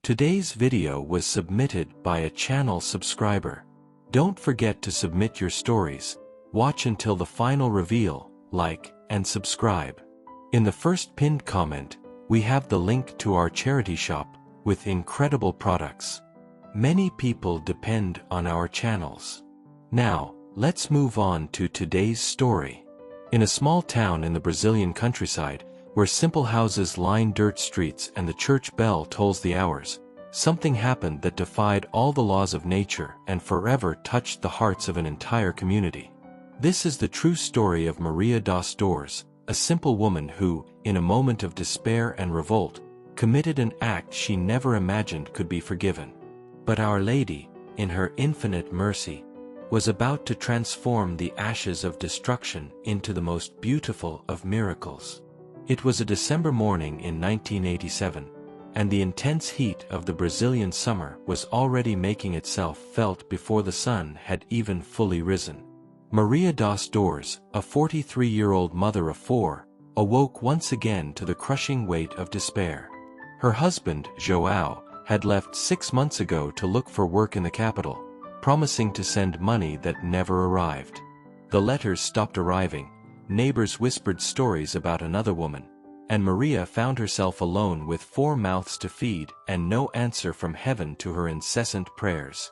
Today's video was submitted by a channel subscriber. Don't forget to submit your stories, watch until the final reveal, like, and subscribe. In the first pinned comment, we have the link to our charity shop, with incredible products. Many people depend on our channels. Now, let's move on to today's story. In a small town in the Brazilian countryside, where simple houses line dirt streets and the church bell tolls the hours, something happened that defied all the laws of nature and forever touched the hearts of an entire community. This is the true story of Maria das Dores, a simple woman who, in a moment of despair and revolt, committed an act she never imagined could be forgiven. But Our Lady, in her infinite mercy, was about to transform the ashes of destruction into the most beautiful of miracles. It was a December morning in 1987, and the intense heat of the Brazilian summer was already making itself felt before the sun had even fully risen. Maria das Dores, a 43-year-old mother of four, awoke once again to the crushing weight of despair. Her husband, João, had left 6 months ago to look for work in the capital, promising to send money that never arrived. The letters stopped arriving, neighbors whispered stories about another woman, and Maria found herself alone with 4 mouths to feed and no answer from heaven to her incessant prayers.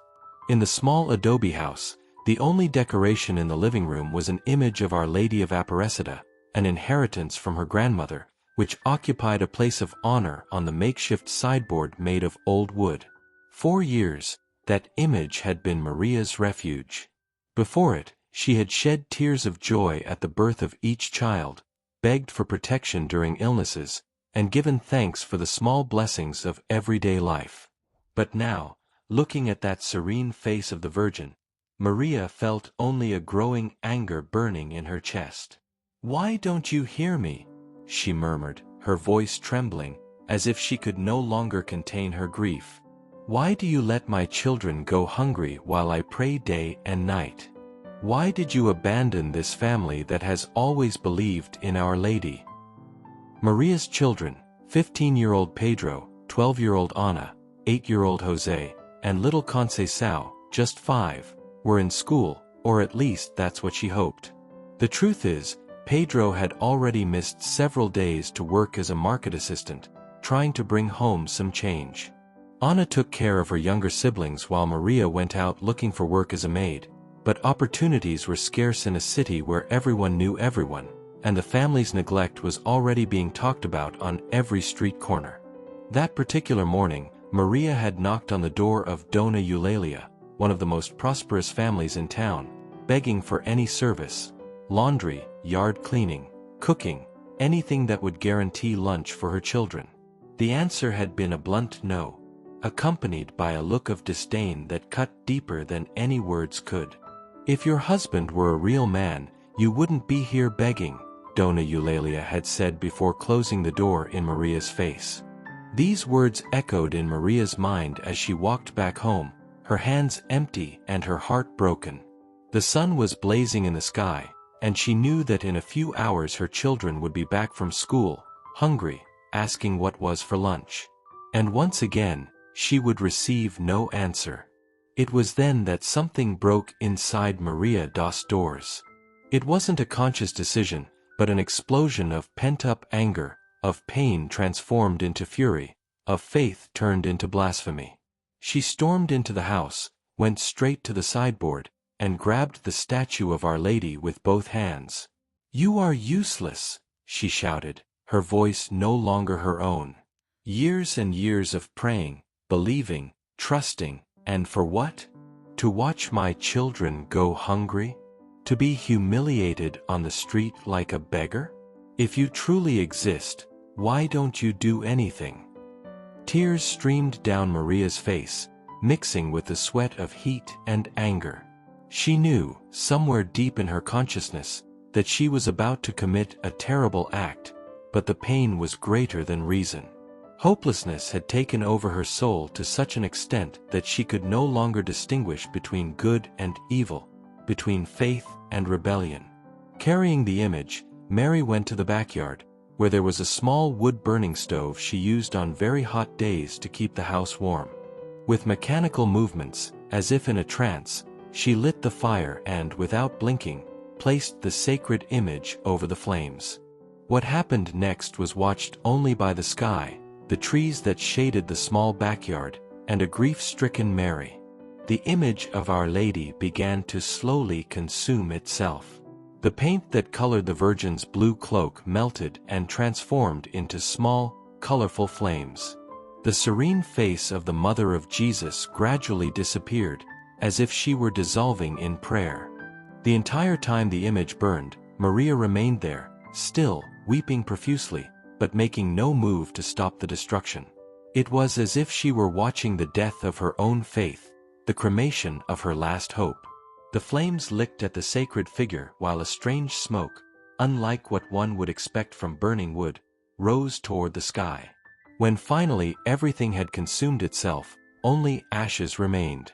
In the small adobe house, the only decoration in the living room was an image of Our Lady of Aparecida, an inheritance from her grandmother, which occupied a place of honor on the makeshift sideboard made of old wood. 4 years, that image had been Maria's refuge. Before it, she had shed tears of joy at the birth of each child, begged for protection during illnesses, and given thanks for the small blessings of everyday life. But now, looking at that serene face of the Virgin, Maria felt only a growing anger burning in her chest. "Why don't you hear me?" she murmured, her voice trembling, as if she could no longer contain her grief. "Why do you let my children go hungry while I pray day and night? Why did you abandon this family that has always believed in Our Lady?" Maria's children, 15-year-old Pedro, 12-year-old Ana, 8-year-old Jose, and little Conceição, just 5, were in school, or at least that's what she hoped. The truth is, Pedro had already missed several days to work as a market assistant, trying to bring home some change. Ana took care of her younger siblings while Maria went out looking for work as a maid, but opportunities were scarce in a city where everyone knew everyone, and the family's neglect was already being talked about on every street corner. That particular morning, Maria had knocked on the door of Dona Eulalia, one of the most prosperous families in town, begging for any service: laundry, yard cleaning, cooking, anything that would guarantee lunch for her children. The answer had been a blunt no, accompanied by a look of disdain that cut deeper than any words could. "If your husband were a real man, you wouldn't be here begging," Dona Eulalia had said before closing the door in Maria's face. These words echoed in Maria's mind as she walked back home, her hands empty and her heart broken. The sun was blazing in the sky, and she knew that in a few hours her children would be back from school, hungry, asking what was for lunch. And once again, she would receive no answer. It was then that something broke inside Maria das Dores. It wasn't a conscious decision, but an explosion of pent-up anger, of pain transformed into fury, of faith turned into blasphemy. She stormed into the house, went straight to the sideboard, and grabbed the statue of Our Lady with both hands. "You are useless," she shouted, her voice no longer her own. "Years and years of praying, believing, trusting, and for what? To watch my children go hungry? To be humiliated on the street like a beggar? If you truly exist, why don't you do anything?" Tears streamed down Maria's face, mixing with the sweat of heat and anger. She knew, somewhere deep in her consciousness, that she was about to commit a terrible act, but the pain was greater than reason. Hopelessness had taken over her soul to such an extent that she could no longer distinguish between good and evil, between faith and rebellion. Carrying the image, Mary went to the backyard, where there was a small wood-burning stove she used on very hot days to keep the house warm. With mechanical movements, as if in a trance, she lit the fire and, without blinking, placed the sacred image over the flames. What happened next was watched only by the sky, the trees that shaded the small backyard, and a grief-stricken Mary. The image of Our Lady began to slowly consume itself. The paint that colored the Virgin's blue cloak melted and transformed into small, colorful flames. The serene face of the Mother of Jesus gradually disappeared, as if she were dissolving in prayer. The entire time the image burned, Maria remained there, still, weeping profusely, but making no move to stop the destruction. It was as if she were watching the death of her own faith, the cremation of her last hope. The flames licked at the sacred figure while a strange smoke, unlike what one would expect from burning wood, rose toward the sky. When finally everything had consumed itself, only ashes remained.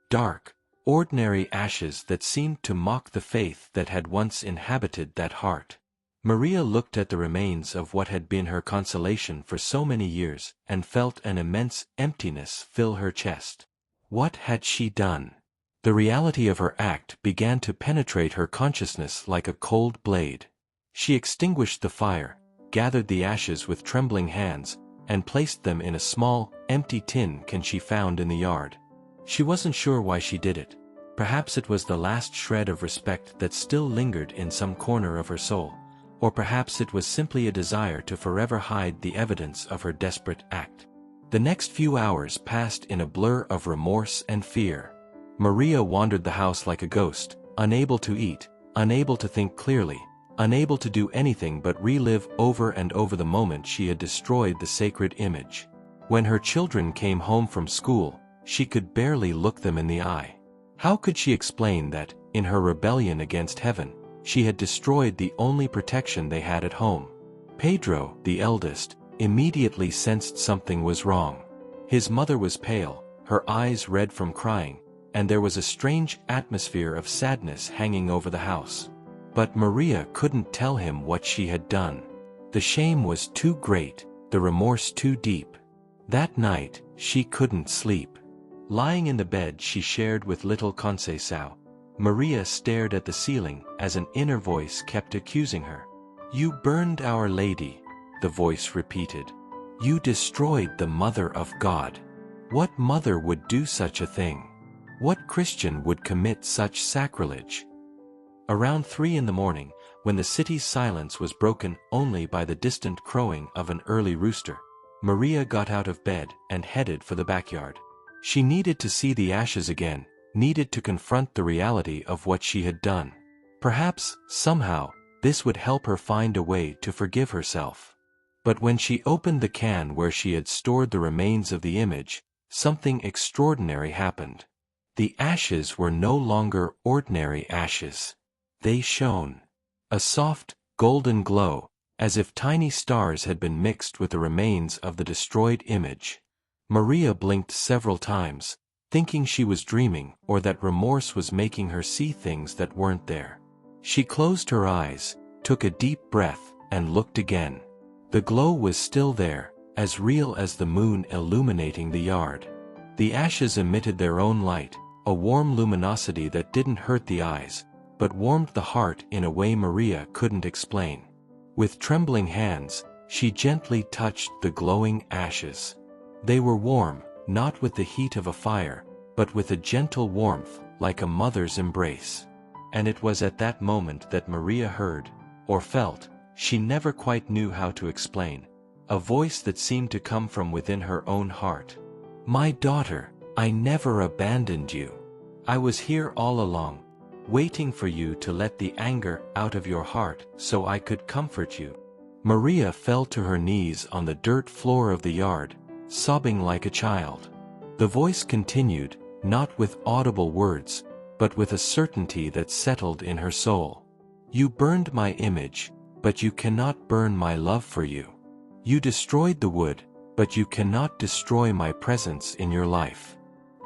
Dark, ordinary ashes that seemed to mock the faith that had once inhabited that heart. Maria looked at the remains of what had been her consolation for so many years and felt an immense emptiness fill her chest. What had she done? The reality of her act began to penetrate her consciousness like a cold blade. She extinguished the fire, gathered the ashes with trembling hands, and placed them in a small, empty tin can she found in the yard. She wasn't sure why she did it. Perhaps it was the last shred of respect that still lingered in some corner of her soul, or perhaps it was simply a desire to forever hide the evidence of her desperate act. The next few hours passed in a blur of remorse and fear. Maria wandered the house like a ghost, unable to eat, unable to think clearly, unable to do anything but relive over and over the moment she had destroyed the sacred image. When her children came home from school, she could barely look them in the eye. How could she explain that, in her rebellion against heaven, she had destroyed the only protection they had at home? Pedro, the eldest, immediately sensed something was wrong. His mother was pale, her eyes red from crying, and there was a strange atmosphere of sadness hanging over the house. But Maria couldn't tell him what she had done. The shame was too great, the remorse too deep. That night, she couldn't sleep. Lying in the bed she shared with little Conceição, Maria stared at the ceiling as an inner voice kept accusing her. "You burned Our Lady," the voice repeated. "You destroyed the Mother of God. What mother would do such a thing? What Christian would commit such sacrilege?" Around 3 in the morning, when the city's silence was broken only by the distant crowing of an early rooster, Maria got out of bed and headed for the backyard. She needed to see the ashes again, needed to confront the reality of what she had done. Perhaps, somehow, this would help her find a way to forgive herself. But when she opened the can where she had stored the remains of the image, something extraordinary happened. The ashes were no longer ordinary ashes. They shone. A soft, golden glow, as if tiny stars had been mixed with the remains of the destroyed image. Maria blinked several times, thinking she was dreaming or that remorse was making her see things that weren't there. She closed her eyes, took a deep breath, and looked again. The glow was still there, as real as the moon illuminating the yard. The ashes emitted their own light, a warm luminosity that didn't hurt the eyes, but warmed the heart in a way Maria couldn't explain. With trembling hands, she gently touched the glowing ashes. They were warm, not with the heat of a fire, but with a gentle warmth, like a mother's embrace. And it was at that moment that Maria heard, or felt, she never quite knew how to explain, a voice that seemed to come from within her own heart. "My daughter, I never abandoned you. I was here all along, waiting for you to let the anger out of your heart so I could comfort you." Maria fell to her knees on the dirt floor of the yard, sobbing like a child. The voice continued, not with audible words, but with a certainty that settled in her soul. "You burned my image, but you cannot burn my love for you. You destroyed the wood, but you cannot destroy my presence in your life.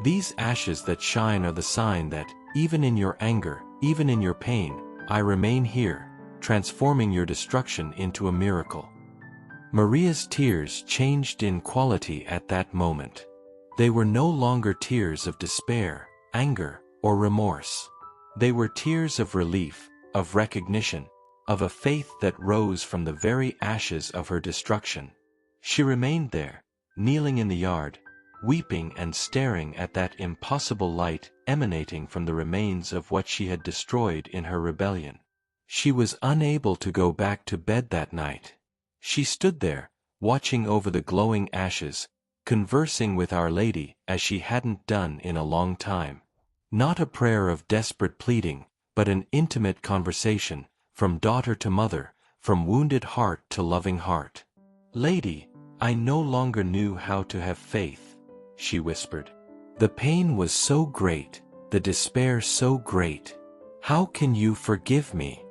These ashes that shine are the sign that, even in your anger, even in your pain, I remain here, transforming your destruction into a miracle." Maria's tears changed in quality at that moment. They were no longer tears of despair, anger, or remorse. They were tears of relief, of recognition, of a faith that rose from the very ashes of her destruction. She remained there, kneeling in the yard, weeping and staring at that impossible light emanating from the remains of what she had destroyed in her rebellion. She was unable to go back to bed that night. She stood there, watching over the glowing ashes, conversing with Our Lady as she hadn't done in a long time. Not a prayer of desperate pleading, but an intimate conversation, from daughter to mother, from wounded heart to loving heart. "Lady, I no longer knew how to have faith," she whispered. "The pain was so great, the despair so great. How can you forgive me?"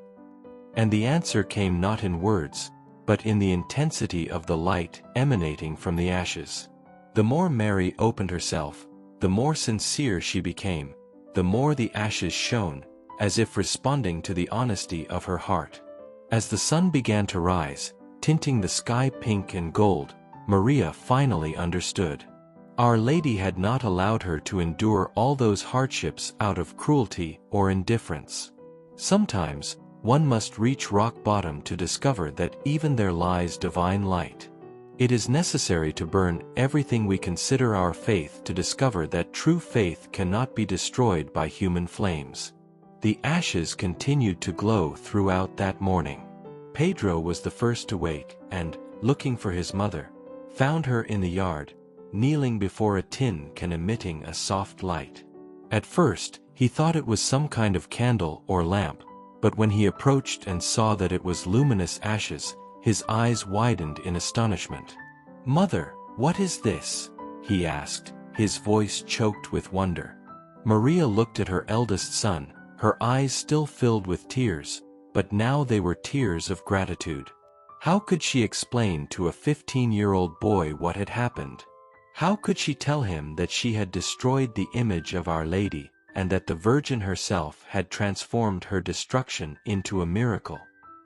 And the answer came not in words, but in the intensity of the light emanating from the ashes. The more Mary opened herself, the more sincere she became, the more the ashes shone, as if responding to the honesty of her heart. As the sun began to rise, tinting the sky pink and gold, Maria finally understood. Our Lady had not allowed her to endure all those hardships out of cruelty or indifference. Sometimes, one must reach rock bottom to discover that even there lies divine light. It is necessary to burn everything we consider our faith to discover that true faith cannot be destroyed by human flames. The ashes continued to glow throughout that morning. Pedro was the first to wake and, looking for his mother, found her in the yard, kneeling before a tin can emitting a soft light. At first, he thought it was some kind of candle or lamp, but when he approached and saw that it was luminous ashes, his eyes widened in astonishment. "Mother, what is this?" he asked, his voice choked with wonder. Maria looked at her eldest son, her eyes still filled with tears, but now they were tears of gratitude. How could she explain to a 15-year-old boy what had happened? How could she tell him that she had destroyed the image of Our Lady, and that the Virgin herself had transformed her destruction into a miracle?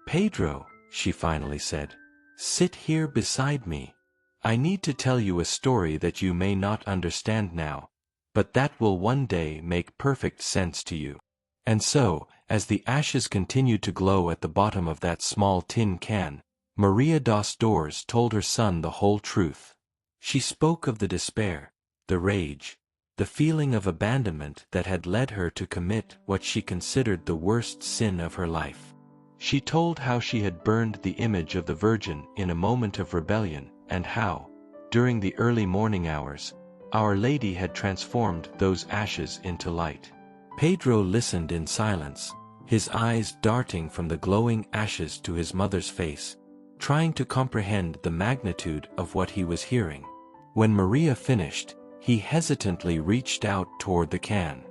"Pedro," she finally said, "sit here beside me. I need to tell you a story that you may not understand now, but that will one day make perfect sense to you." And so, as the ashes continued to glow at the bottom of that small tin can, Maria dos Dores told her son the whole truth. She spoke of the despair, the rage, the feeling of abandonment that had led her to commit what she considered the worst sin of her life. She told how she had burned the image of the Virgin in a moment of rebellion, and how, during the early morning hours, Our Lady had transformed those ashes into light. Pedro listened in silence, his eyes darting from the glowing ashes to his mother's face, trying to comprehend the magnitude of what he was hearing. When Maria finished, he hesitantly reached out toward the can.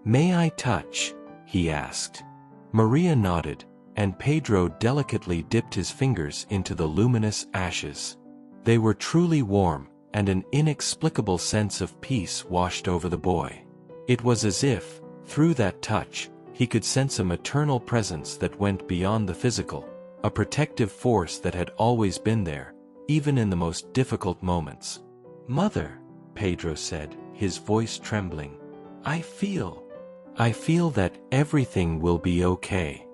"May I touch?" he asked. Maria nodded, and Pedro delicately dipped his fingers into the luminous ashes. They were truly warm, and an inexplicable sense of peace washed over the boy. It was as if, through that touch, he could sense a maternal presence that went beyond the physical, a protective force that had always been there, even in the most difficult moments. "Mother," Pedro said, his voice trembling, I feel that everything will be okay."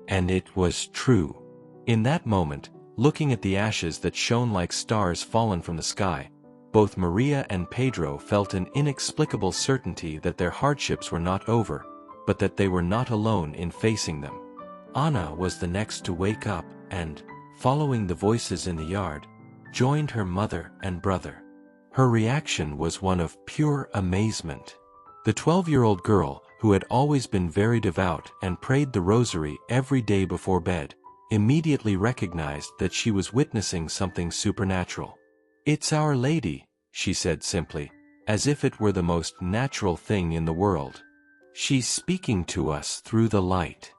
And it was true. In that moment, looking at the ashes that shone like stars fallen from the sky, both Maria and Pedro felt an inexplicable certainty that their hardships were not over, but that they were not alone in facing them. Anna was the next to wake up and, following the voices in the yard, joined her mother and brother. Her reaction was one of pure amazement. The 12-year-old girl, who had always been very devout and prayed the rosary every day before bed, immediately recognized that she was witnessing something supernatural. "It's Our Lady," she said simply, as if it were the most natural thing in the world. "She's speaking to us through the light."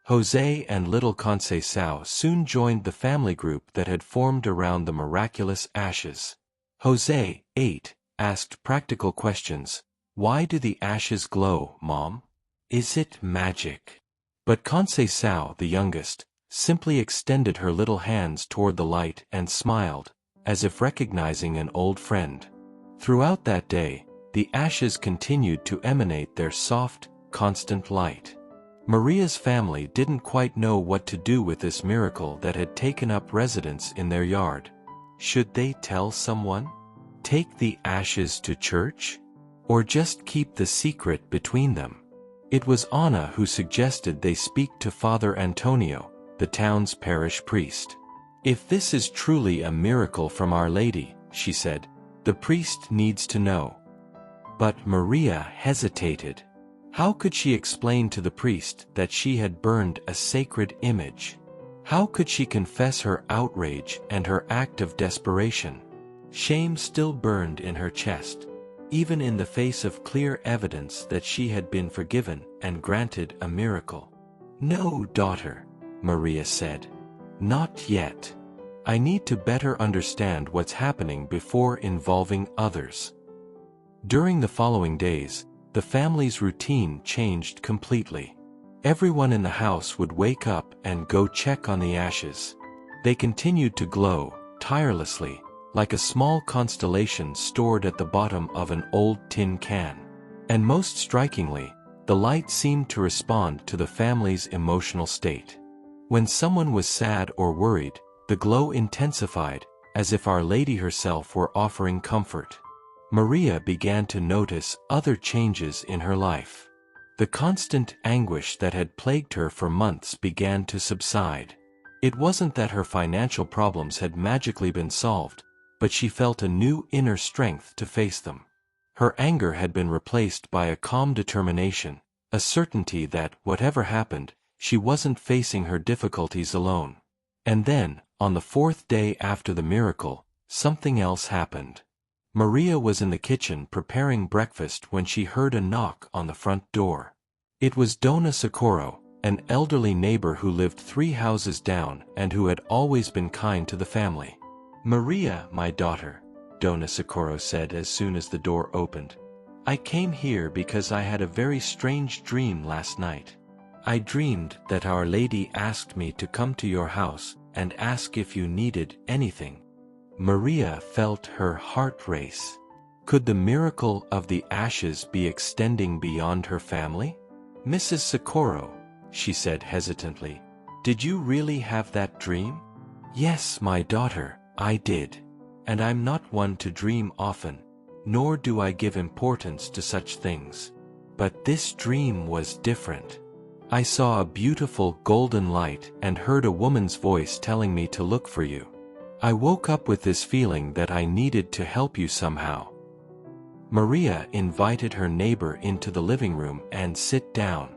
Jose and little Conceição soon joined the family group that had formed around the miraculous ashes. Jose, 8, asked practical questions. "Why do the ashes glow, Mom? Is it magic?" But Conceição, the youngest, simply extended her little hands toward the light and smiled, as if recognizing an old friend. Throughout that day, the ashes continued to emanate their soft, constant light. Maria's family didn't quite know what to do with this miracle that had taken up residence in their yard. Should they tell someone? Take the ashes to church? Or just keep the secret between them? It was Anna who suggested they speak to Father Antonio, the town's parish priest. If this is truly a miracle from Our Lady, she said, the priest needs to know. But Maria hesitated. How could she explain to the priest that she had burned a sacred image? How could she confess her outrage and her act of desperation? Shame still burned in her chest, even in the face of clear evidence that she had been forgiven and granted a miracle. "No, daughter," Maria said. "Not yet. I need to better understand what's happening before involving others." During the following days, the family's routine changed completely. Everyone in the house would wake up and go check on the ashes. They continued to glow, tirelessly, like a small constellation stored at the bottom of an old tin can. And most strikingly, the light seemed to respond to the family's emotional state. When someone was sad or worried, the glow intensified, as if Our Lady herself were offering comfort. Maria began to notice other changes in her life. The constant anguish that had plagued her for months began to subside. It wasn't that her financial problems had magically been solved, but she felt a new inner strength to face them. Her anger had been replaced by a calm determination, a certainty that, whatever happened, she wasn't facing her difficulties alone. And then, on the fourth day after the miracle, something else happened. Maria was in the kitchen preparing breakfast when she heard a knock on the front door. It was Dona Socorro, an elderly neighbor who lived 3 houses down and who had always been kind to the family. "Maria, my daughter," Dona Socorro said as soon as the door opened. "I came here because I had a very strange dream last night. I dreamed that Our Lady asked me to come to your house and ask if you needed anything." Maria felt her heart race. Could the miracle of the ashes be extending beyond her family? "Mrs. Socorro," she said hesitantly, "did you really have that dream?" "Yes, my daughter, I did. And I'm not one to dream often, nor do I give importance to such things. But this dream was different. I saw a beautiful golden light and heard a woman's voice telling me to look for you. I woke up with this feeling that I needed to help you somehow." Maria invited her neighbor into the living room and sit down.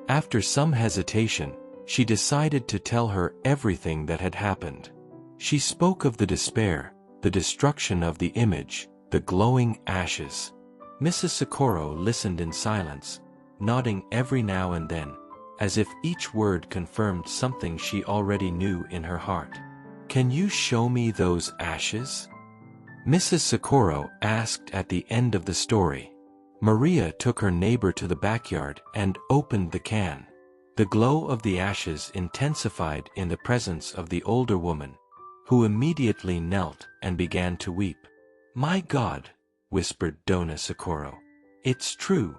After some hesitation, she decided to tell her everything that had happened. She spoke of the despair, the destruction of the image, the glowing ashes. Mrs. Socorro listened in silence, nodding every now and then, as if each word confirmed something she already knew in her heart. "Can you show me those ashes?" Mrs. Socorro asked at the end of the story. Maria took her neighbor to the backyard and opened the can. The glow of the ashes intensified in the presence of the older woman, who immediately knelt and began to weep. "My God," whispered Dona Socorro. "It's true.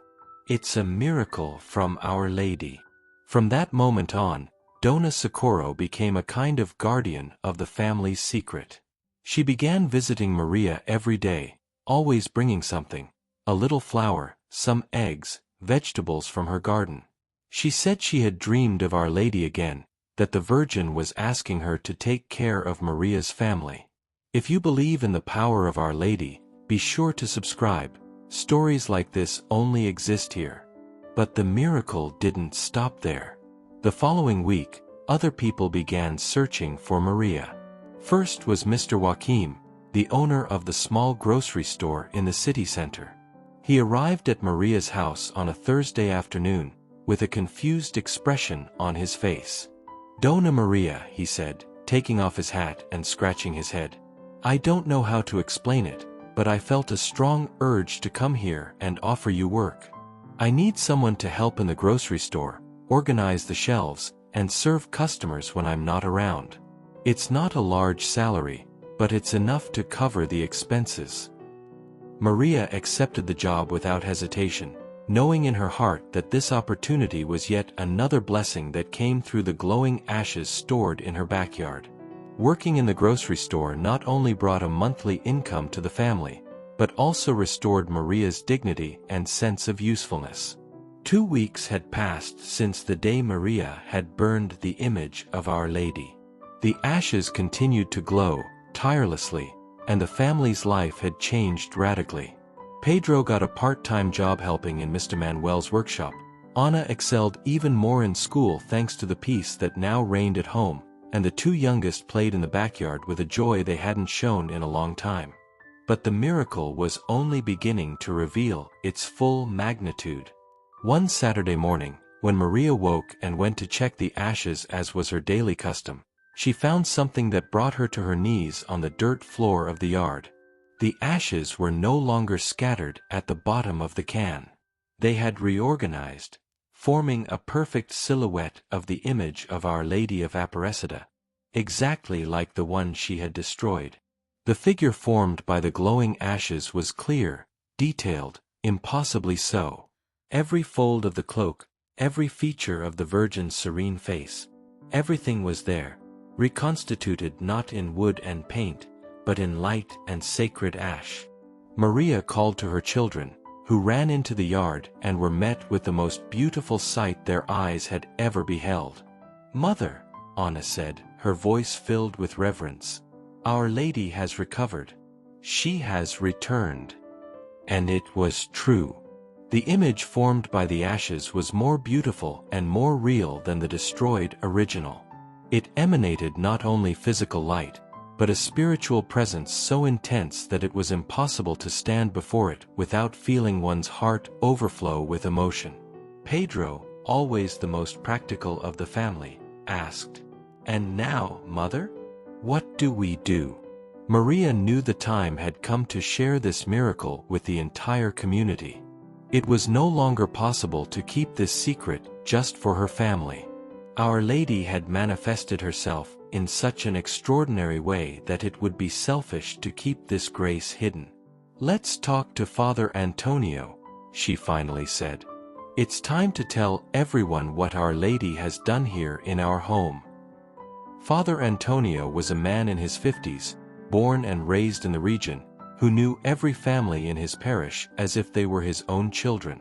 It's a miracle from Our Lady." From that moment on, Dona Socorro became a kind of guardian of the family's secret. She began visiting Maria every day, always bringing something, a little flour, some eggs, vegetables from her garden. She said she had dreamed of Our Lady again, that the Virgin was asking her to take care of Maria's family. If you believe in the power of Our Lady, be sure to subscribe. Stories like this only exist here. But the miracle didn't stop there. The following week, other people began searching for Maria. First was Mr. Joachim, the owner of the small grocery store in the city center. He arrived at Maria's house on a Thursday afternoon, with a confused expression on his face. "Dona Maria," he said, taking off his hat and scratching his head. "I don't know how to explain it, but I felt a strong urge to come here and offer you work. I need someone to help in the grocery store, organize the shelves, and serve customers when I'm not around. It's not a large salary, but it's enough to cover the expenses." Maria accepted the job without hesitation, knowing in her heart that this opportunity was yet another blessing that came through the glowing ashes stored in her backyard. Working in the grocery store not only brought a monthly income to the family, but also restored Maria's dignity and sense of usefulness. 2 weeks had passed since the day Maria had burned the image of Our Lady. The ashes continued to glow tirelessly, and the family's life had changed radically. Pedro got a part-time job helping in Mr. Manuel's workshop. Ana excelled even more in school thanks to the peace that now reigned at home, and the 2 youngest played in the backyard with a joy they hadn't shown in a long time. But the miracle was only beginning to reveal its full magnitude. One Saturday morning, when Maria woke and went to check the ashes as was her daily custom, she found something that brought her to her knees on the dirt floor of the yard. The ashes were no longer scattered at the bottom of the can. They had reorganized, forming a perfect silhouette of the image of Our Lady of Aparecida, exactly like the one she had destroyed. The figure formed by the glowing ashes was clear, detailed, impossibly so. Every fold of the cloak, every feature of the Virgin's serene face, everything was there, reconstituted not in wood and paint, but in light and sacred ash. Maria called to her children, who ran into the yard and were met with the most beautiful sight their eyes had ever beheld. "Mother," Ana said, her voice filled with reverence, "Our Lady has recovered. She has returned." And it was true. The image formed by the ashes was more beautiful and more real than the destroyed original. It emanated not only physical light, but a spiritual presence so intense that it was impossible to stand before it without feeling one's heart overflow with emotion. Pedro, always the most practical of the family, asked, "And now, Mother? What do we do?" Maria knew the time had come to share this miracle with the entire community. It was no longer possible to keep this secret just for her family. Our Lady had manifested herself in such an extraordinary way that it would be selfish to keep this grace hidden. "Let's talk to Father Antonio," she finally said. "It's time to tell everyone what Our Lady has done here in our home." Father Antonio was a man in his 50s, born and raised in the region, who knew every family in his parish as if they were his own children.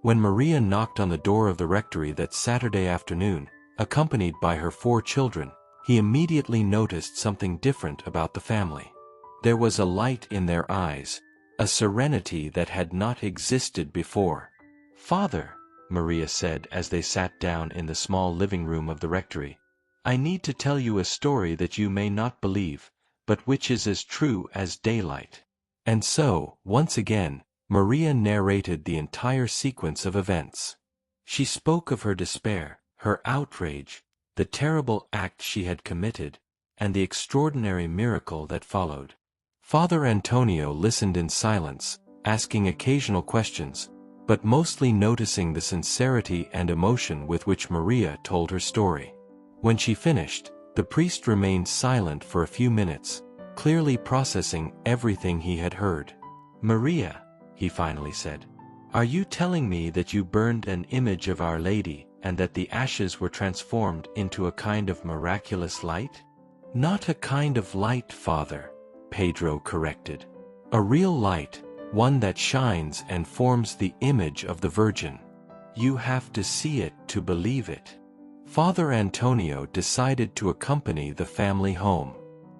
When Maria knocked on the door of the rectory that Saturday afternoon, accompanied by her 4 children, he immediately noticed something different about the family. There was a light in their eyes, a serenity that had not existed before. "Father," Maria said as they sat down in the small living room of the rectory, "I need to tell you a story that you may not believe, but which is as true as daylight." And so, once again, Maria narrated the entire sequence of events. She spoke of her despair, her outrage, the terrible act she had committed, and the extraordinary miracle that followed. Father Antonio listened in silence, asking occasional questions, but mostly noticing the sincerity and emotion with which Maria told her story. When she finished, the priest remained silent for a few minutes, clearly processing everything he had heard. "Maria," he finally said, "are you telling me that you burned an image of Our Lady, and that the ashes were transformed into a kind of miraculous light?" "Not a kind of light, Father," Pedro corrected. "A real light, one that shines and forms the image of the Virgin. You have to see it to believe it." Father Antonio decided to accompany the family home.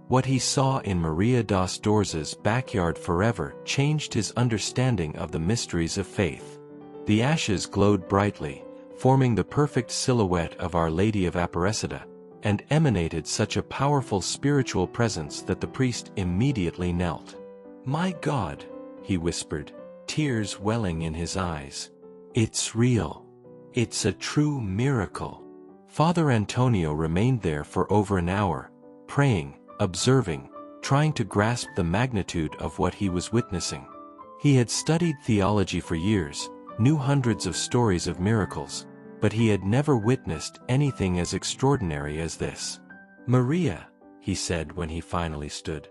What he saw in Maria das Dorz's backyard forever changed his understanding of the mysteries of faith. The ashes glowed brightly, forming the perfect silhouette of Our Lady of Aparecida, and emanated such a powerful spiritual presence that the priest immediately knelt. "My God," he whispered, tears welling in his eyes. "It's real. It's a true miracle." Father Antonio remained there for over an hour, praying, observing, trying to grasp the magnitude of what he was witnessing. He had studied theology for years, knew hundreds of stories of miracles, but he had never witnessed anything as extraordinary as this. "Maria," he said when he finally stood,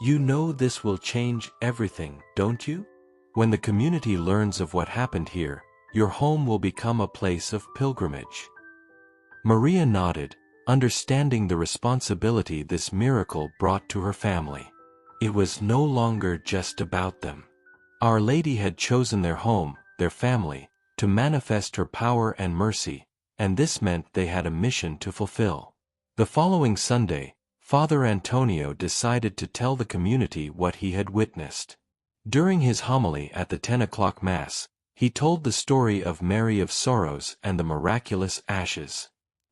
"you know this will change everything, don't you? When the community learns of what happened here, your home will become a place of pilgrimage." Maria nodded, understanding the responsibility this miracle brought to her family. It was no longer just about them. Our Lady had chosen their home, their family, to manifest her power and mercy, and this meant they had a mission to fulfill. The following Sunday, Father Antonio decided to tell the community what he had witnessed. During his homily at the 10 o'clock Mass, he told the story of Mary of Sorrows and the miraculous ashes.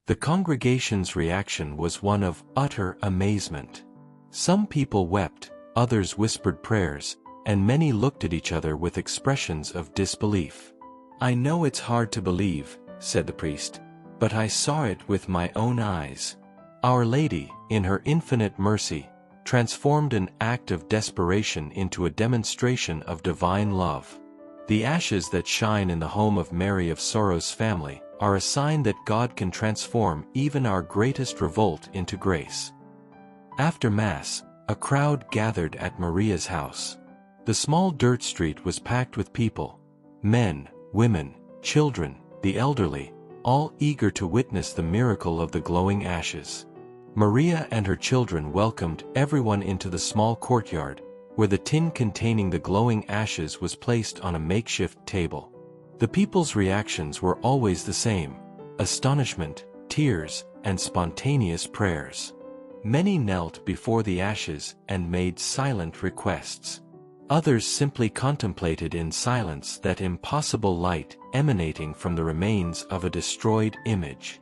The congregation's reaction was one of utter amazement. Some people wept, others whispered prayers, and many looked at each other with expressions of disbelief. "I know it's hard to believe," said the priest, "but I saw it with my own eyes." Our Lady, in her infinite mercy, transformed an act of desperation into a demonstration of divine love. The ashes that shine in the home of Mary of Sorrows' family are a sign that God can transform even our greatest revolt into grace. After Mass, a crowd gathered at Maria's house. The small dirt street was packed with people, men, women, children, the elderly, all eager to witness the miracle of the glowing ashes. Maria and her children welcomed everyone into the small courtyard, where the tin containing the glowing ashes was placed on a makeshift table. The people's reactions were always the same: astonishment, tears, and spontaneous prayers. Many knelt before the ashes and made silent requests. Others simply contemplated in silence that impossible light emanating from the remains of a destroyed image.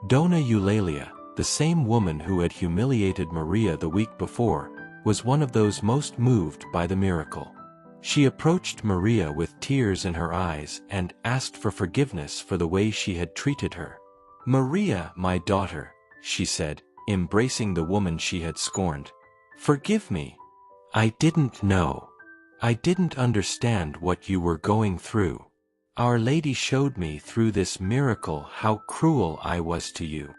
Dona Eulalia, the same woman who had humiliated Maria the week before, was one of those most moved by the miracle. She approached Maria with tears in her eyes and asked for forgiveness for the way she had treated her. "Maria, my daughter," she said, embracing the woman she had scorned, "forgive me. I didn't know. I didn't understand what you were going through. Our Lady showed me through this miracle how cruel I was to you."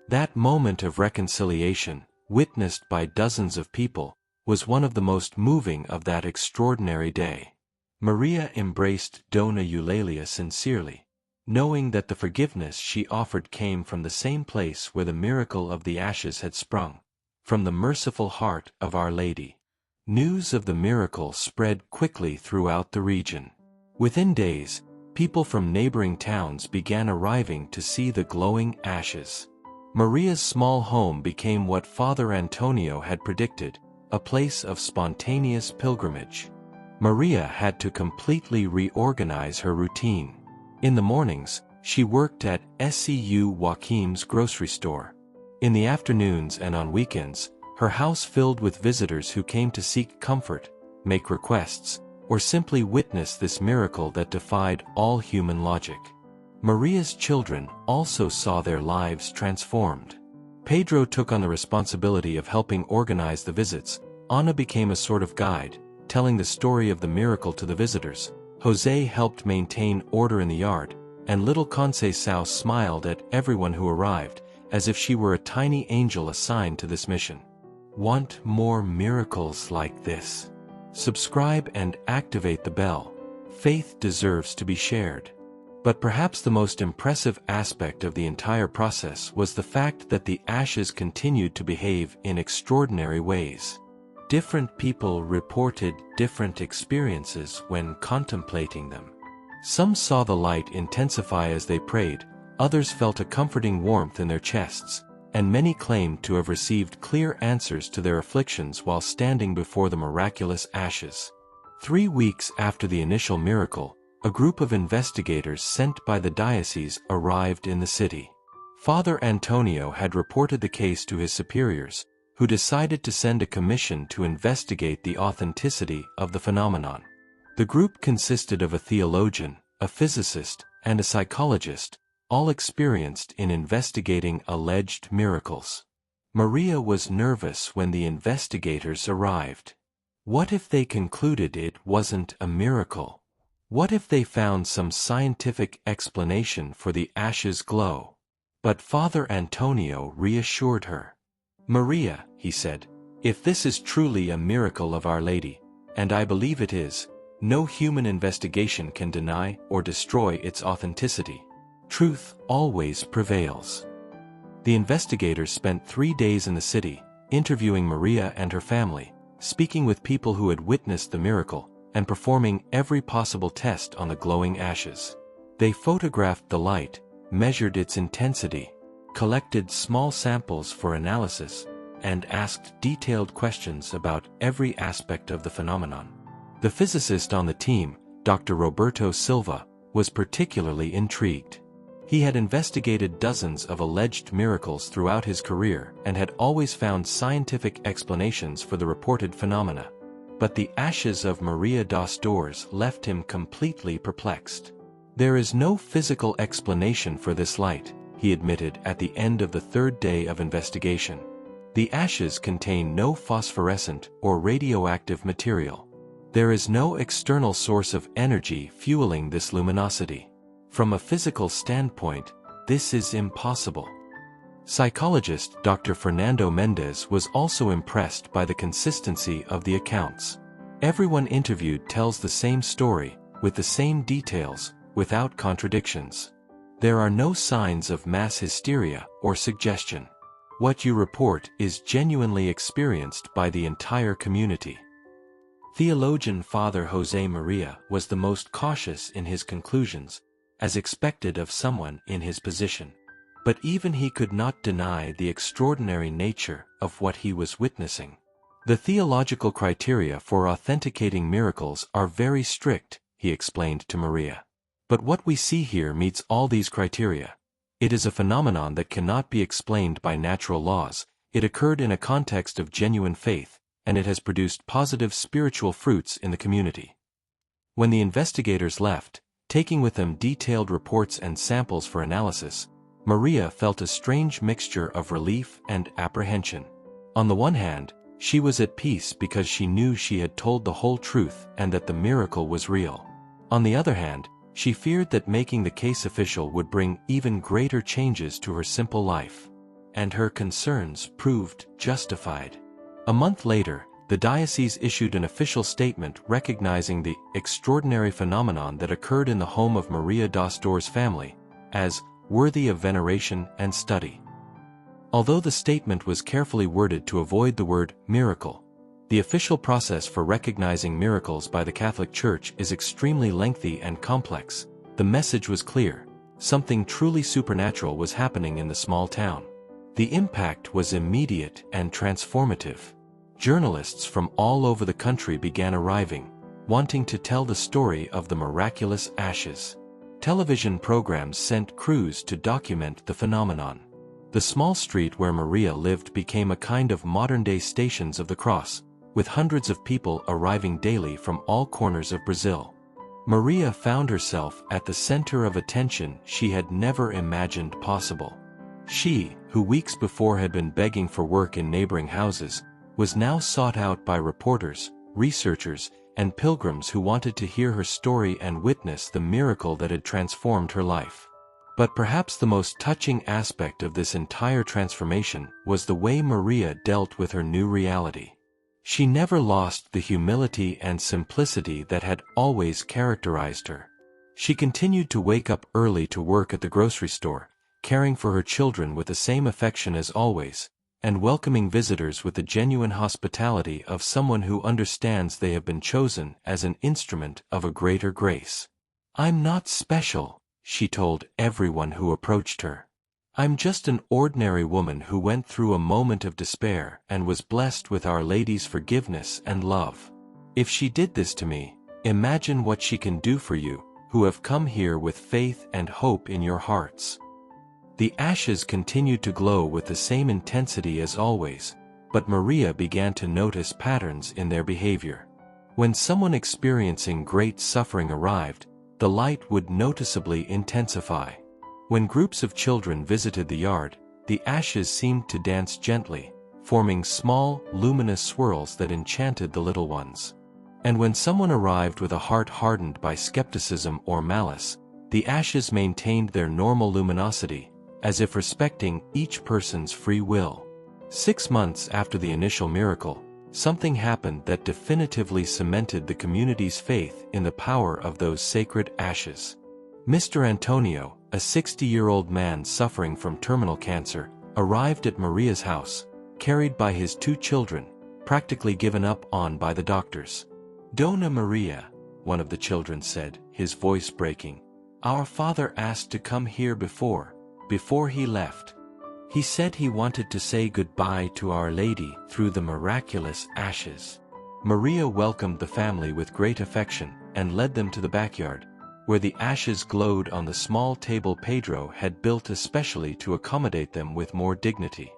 That moment of reconciliation, witnessed by dozens of people, was one of the most moving of that extraordinary day. Maria embraced Dona Eulalia sincerely, knowing that the forgiveness she offered came from the same place where the miracle of the ashes had sprung, from the merciful heart of Our Lady. News of the miracle spread quickly throughout the region. Within days, people from neighboring towns began arriving to see the glowing ashes. Maria's small home became what Father Antonio had predicted: a place of spontaneous pilgrimage. Maria had to completely reorganize her routine. In the mornings, she worked at SCU Joachim's grocery store. In the afternoons and on weekends, her house filled with visitors who came to seek comfort, make requests, or simply witness this miracle that defied all human logic. Maria's children also saw their lives transformed. Pedro took on the responsibility of helping organize the visits. Ana became a sort of guide, telling the story of the miracle to the visitors. José helped maintain order in the yard, and little Conceição smiled at everyone who arrived, as if she were a tiny angel assigned to this mission. Want more miracles like this? Subscribe and activate the bell. Faith deserves to be shared. But perhaps the most impressive aspect of the entire process was the fact that the ashes continued to behave in extraordinary ways. Different people reported different experiences when contemplating them. Some saw the light intensify as they prayed, others felt a comforting warmth in their chests, and many claimed to have received clear answers to their afflictions while standing before the miraculous ashes. 3 weeks after the initial miracle, a group of investigators sent by the diocese arrived in the city. Father Antonio had reported the case to his superiors, who decided to send a commission to investigate the authenticity of the phenomenon. The group consisted of a theologian, a physicist, and a psychologist, all experienced in investigating alleged miracles. Maria was nervous when the investigators arrived. What if they concluded it wasn't a miracle? What if they found some scientific explanation for the ashes' glow? But Father Antonio reassured her. "Maria," he said, "if this is truly a miracle of Our Lady, and I believe it is, no human investigation can deny or destroy its authenticity. Truth always prevails." The investigators spent 3 days in the city, interviewing Maria and her family, speaking with people who had witnessed the miracle, and performing every possible test on the glowing ashes. They photographed the light, measured its intensity, collected small samples for analysis, and asked detailed questions about every aspect of the phenomenon. The physicist on the team, Dr. Roberto Silva, was particularly intrigued. He had investigated dozens of alleged miracles throughout his career and had always found scientific explanations for the reported phenomena. But the ashes of Maria das Dores left him completely perplexed. "There is no physical explanation for this light," he admitted at the end of the 3rd day of investigation. "The ashes contain no phosphorescent or radioactive material. There is no external source of energy fueling this luminosity. From a physical standpoint, this is impossible." Psychologist Dr. Fernando Mendez was also impressed by the consistency of the accounts. Everyone interviewed tells the same story, with the same details, without contradictions. There are no signs of mass hysteria or suggestion. What you report is genuinely experienced by the entire community. Theologian Father José María was the most cautious in his conclusions, as expected of someone in his position. But even he could not deny the extraordinary nature of what he was witnessing. "The theological criteria for authenticating miracles are very strict," he explained to Maria. "But what we see here meets all these criteria. It is a phenomenon that cannot be explained by natural laws, it occurred in a context of genuine faith, and it has produced positive spiritual fruits in the community." When the investigators left, taking with them detailed reports and samples for analysis, Maria felt a strange mixture of relief and apprehension. On the one hand, she was at peace because she knew she had told the whole truth and that the miracle was real. On the other hand, she feared that making the case official would bring even greater changes to her simple life. And her concerns proved justified. A month later, the diocese issued an official statement recognizing the extraordinary phenomenon that occurred in the home of Maria das Dores' family as worthy of veneration and study. Although the statement was carefully worded to avoid the word miracle, the official process for recognizing miracles by the Catholic Church is extremely lengthy and complex. The message was clear: something truly supernatural was happening in the small town. The impact was immediate and transformative. Journalists from all over the country began arriving, wanting to tell the story of the miraculous ashes. Television programs sent crews to document the phenomenon. The small street where Maria lived became a kind of modern-day Stations of the Cross, with hundreds of people arriving daily from all corners of Brazil. Maria found herself at the center of attention she had never imagined possible. She, who weeks before had been begging for work in neighboring houses, was now sought out by reporters, researchers, and pilgrims who wanted to hear her story and witness the miracle that had transformed her life. But perhaps the most touching aspect of this entire transformation was the way Maria dealt with her new reality. She never lost the humility and simplicity that had always characterized her. She continued to wake up early to work at the grocery store, caring for her children with the same affection as always, and welcoming visitors with the genuine hospitality of someone who understands they have been chosen as an instrument of a greater grace. "I'm not special," she told everyone who approached her. "I'm just an ordinary woman who went through a moment of despair and was blessed with Our Lady's forgiveness and love. If she did this to me, imagine what she can do for you, who have come here with faith and hope in your hearts." The ashes continued to glow with the same intensity as always, but Maria began to notice patterns in their behavior. When someone experiencing great suffering arrived, the light would noticeably intensify. When groups of children visited the yard, the ashes seemed to dance gently, forming small, luminous swirls that enchanted the little ones. And when someone arrived with a heart hardened by skepticism or malice, the ashes maintained their normal luminosity, as if respecting each person's free will. 6 months after the initial miracle, something happened that definitively cemented the community's faith in the power of those sacred ashes. Mr. Antonio, a 60-year-old man suffering from terminal cancer, arrived at Maria's house, carried by his 2 children, practically given up on by the doctors. "Dona Maria," one of the children said, his voice breaking, "our father asked to come here before he left. He said he wanted to say goodbye to Our Lady through the miraculous ashes." Maria welcomed the family with great affection and led them to the backyard, where the ashes glowed on the small table Pedro had built especially to accommodate them with more dignity.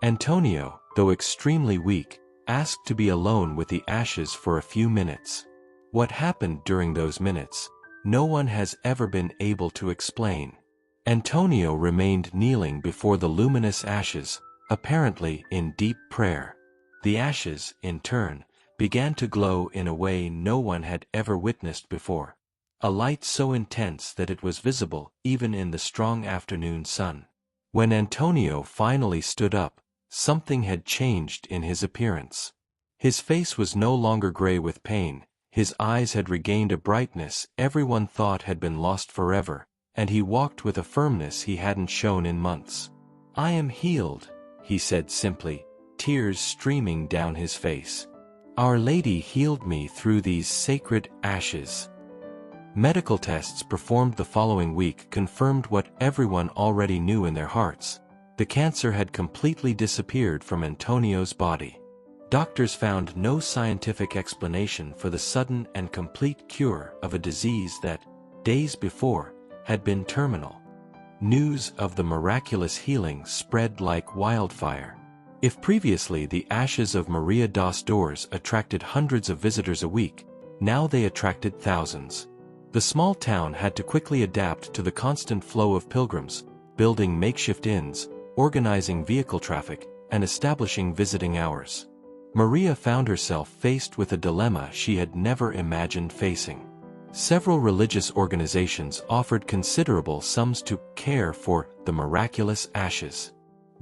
Antonio, though extremely weak, asked to be alone with the ashes for a few minutes. What happened during those minutes, no one has ever been able to explain. Antonio remained kneeling before the luminous ashes, apparently in deep prayer. The ashes, in turn, began to glow in a way no one had ever witnessed before. A light so intense that it was visible even in the strong afternoon sun. When Antonio finally stood up, something had changed in his appearance. His face was no longer gray with pain, his eyes had regained a brightness everyone thought had been lost forever, and he walked with a firmness he hadn't shown in months. "I am healed," he said simply, tears streaming down his face. "Our Lady healed me through these sacred ashes." Medical tests performed the following week confirmed what everyone already knew in their hearts. The cancer had completely disappeared from Antonio's body. Doctors found no scientific explanation for the sudden and complete cure of a disease that, days before, had been terminal. News of the miraculous healing spread like wildfire. If previously the ashes of Maria das Dores attracted hundreds of visitors a week, now they attracted thousands. The small town had to quickly adapt to the constant flow of pilgrims, building makeshift inns, organizing vehicle traffic, and establishing visiting hours. Maria found herself faced with a dilemma she had never imagined facing. Several religious organizations offered considerable sums to care for the miraculous ashes.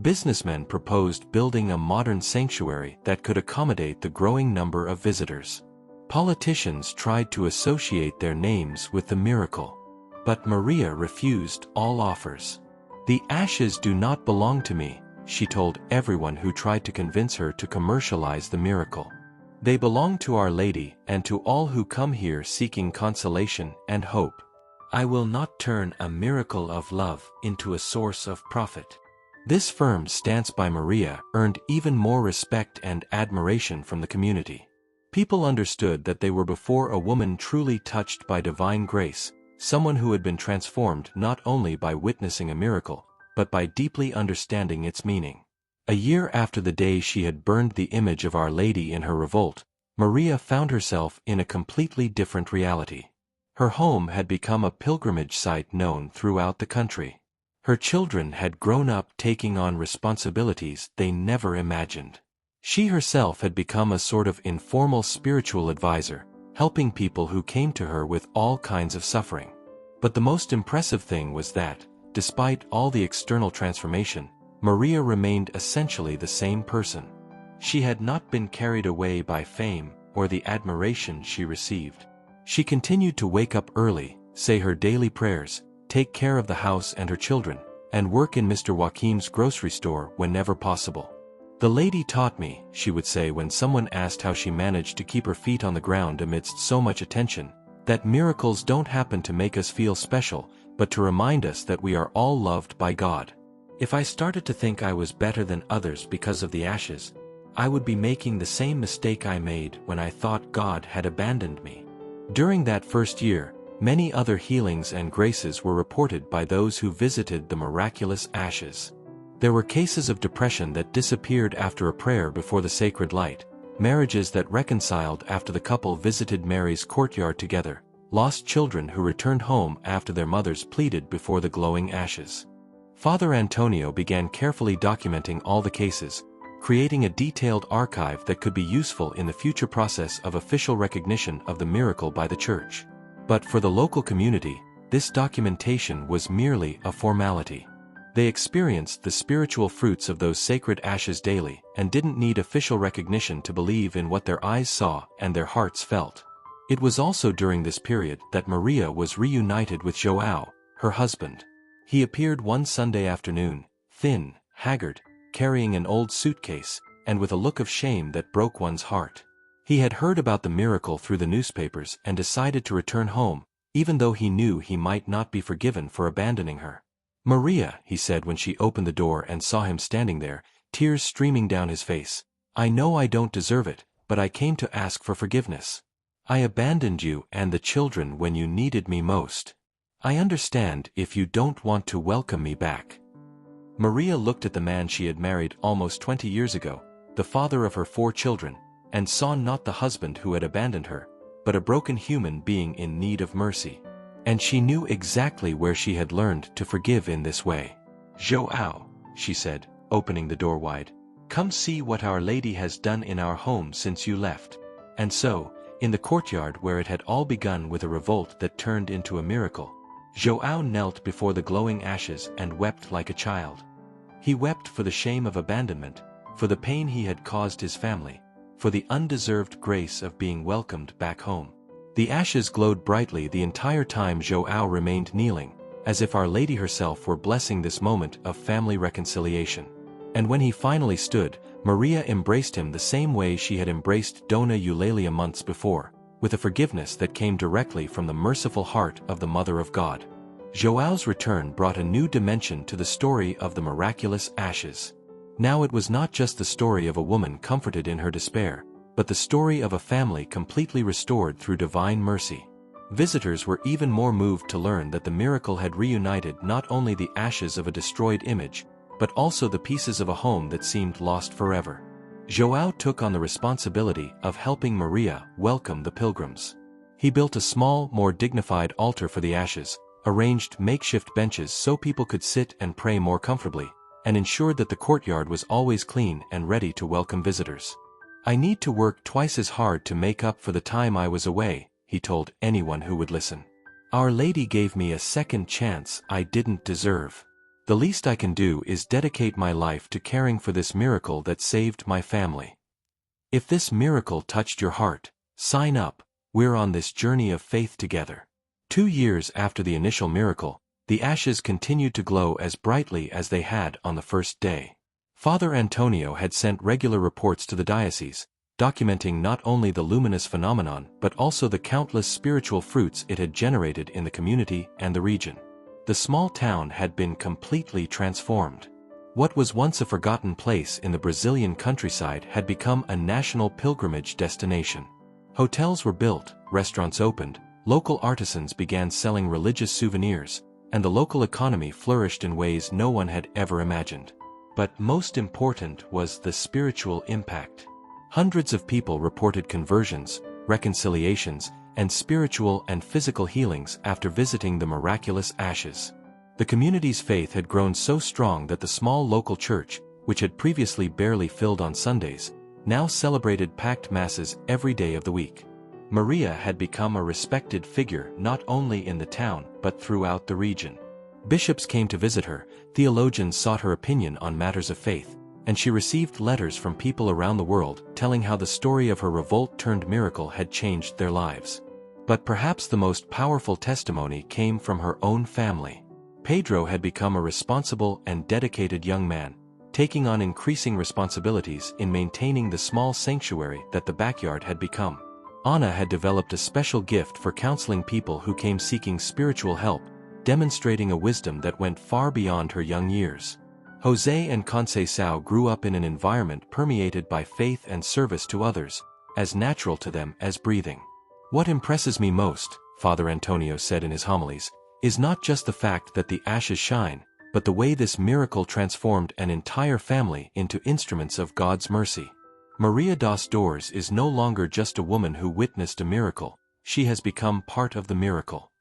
Businessmen proposed building a modern sanctuary that could accommodate the growing number of visitors. Politicians tried to associate their names with the miracle. But Maria refused all offers. "The ashes do not belong to me," she told everyone who tried to convince her to commercialize the miracle. "They belong to Our Lady and to all who come here seeking consolation and hope. I will not turn a miracle of love into a source of profit." This firm stance by Maria earned even more respect and admiration from the community. People understood that they were before a woman truly touched by divine grace, someone who had been transformed not only by witnessing a miracle, but by deeply understanding its meaning. A year after the day she had burned the image of Our Lady in her revolt, Maria found herself in a completely different reality. Her home had become a pilgrimage site known throughout the country. Her children had grown up taking on responsibilities they never imagined. She herself had become a sort of informal spiritual advisor, helping people who came to her with all kinds of suffering. But the most impressive thing was that, despite all the external transformation, Maria remained essentially the same person. She had not been carried away by fame or the admiration she received. She continued to wake up early, say her daily prayers, take care of the house and her children, and work in Mr. Joaquim's grocery store whenever possible. "The lady taught me," she would say when someone asked how she managed to keep her feet on the ground amidst so much attention, "that miracles don't happen to make us feel special, but to remind us that we are all loved by God. If I started to think I was better than others because of the ashes, I would be making the same mistake I made when I thought God had abandoned me." During that first year, many other healings and graces were reported by those who visited the miraculous ashes. There were cases of depression that disappeared after a prayer before the sacred light, marriages that reconciled after the couple visited Mary's courtyard together, lost children who returned home after their mothers pleaded before the glowing ashes. Father Antonio began carefully documenting all the cases, creating a detailed archive that could be useful in the future process of official recognition of the miracle by the Church. But for the local community, this documentation was merely a formality. They experienced the spiritual fruits of those sacred ashes daily and didn't need official recognition to believe in what their eyes saw and their hearts felt. It was also during this period that Maria was reunited with João, her husband. He appeared one Sunday afternoon, thin, haggard, carrying an old suitcase, and with a look of shame that broke one's heart. He had heard about the miracle through the newspapers and decided to return home, even though he knew he might not be forgiven for abandoning her. "Maria," he said when she opened the door and saw him standing there, tears streaming down his face, "I know I don't deserve it, but I came to ask for forgiveness. I abandoned you and the children when you needed me most. I understand if you don't want to welcome me back." Maria looked at the man she had married almost 20 years ago, the father of her 4 children, and saw not the husband who had abandoned her, but a broken human being in need of mercy. And she knew exactly where she had learned to forgive in this way. "João," she said, opening the door wide, "come see what Our Lady has done in our home since you left." And so, in the courtyard where it had all begun with a revolt that turned into a miracle, João knelt before the glowing ashes and wept like a child. He wept for the shame of abandonment, for the pain he had caused his family, for the undeserved grace of being welcomed back home. The ashes glowed brightly the entire time João remained kneeling, as if Our Lady herself were blessing this moment of family reconciliation. And when he finally stood, Maria embraced him the same way she had embraced Dona Eulalia months before, with a forgiveness that came directly from the merciful heart of the Mother of God. João's return brought a new dimension to the story of the miraculous ashes. Now it was not just the story of a woman comforted in her despair, but the story of a family completely restored through divine mercy. Visitors were even more moved to learn that the miracle had reunited not only the ashes of a destroyed image, but also the pieces of a home that seemed lost forever. João took on the responsibility of helping Maria welcome the pilgrims. He built a small, more dignified altar for the ashes, arranged makeshift benches so people could sit and pray more comfortably, and ensured that the courtyard was always clean and ready to welcome visitors. "I need to work twice as hard to make up for the time I was away," he told anyone who would listen. "Our Lady gave me a second chance I didn't deserve. The least I can do is dedicate my life to caring for this miracle that saved my family." If this miracle touched your heart, sign up. We're on this journey of faith together. 2 years after the initial miracle, the ashes continued to glow as brightly as they had on the first day. Father Antonio had sent regular reports to the diocese, documenting not only the luminous phenomenon but also the countless spiritual fruits it had generated in the community and the region. The small town had been completely transformed. What was once a forgotten place in the Brazilian countryside had become a national pilgrimage destination. Hotels were built, restaurants opened, local artisans began selling religious souvenirs, and the local economy flourished in ways no one had ever imagined. But most important was the spiritual impact. Hundreds of people reported conversions, reconciliations, and spiritual and physical healings after visiting the miraculous ashes. The community's faith had grown so strong that the small local church, which had previously barely filled on Sundays, now celebrated packed masses every day of the week. Maria had become a respected figure not only in the town but throughout the region. Bishops came to visit her, theologians sought her opinion on matters of faith, and she received letters from people around the world telling how the story of her revolt-turned miracle had changed their lives. But perhaps the most powerful testimony came from her own family. Pedro had become a responsible and dedicated young man, taking on increasing responsibilities in maintaining the small sanctuary that the backyard had become. Ana had developed a special gift for counseling people who came seeking spiritual help, demonstrating a wisdom that went far beyond her young years. Jose and Conceição grew up in an environment permeated by faith and service to others, as natural to them as breathing. "What impresses me most," Father Antonio said in his homilies, "is not just the fact that the ashes shine, but the way this miracle transformed an entire family into instruments of God's mercy. Maria das Dores is no longer just a woman who witnessed a miracle, she has become part of the miracle."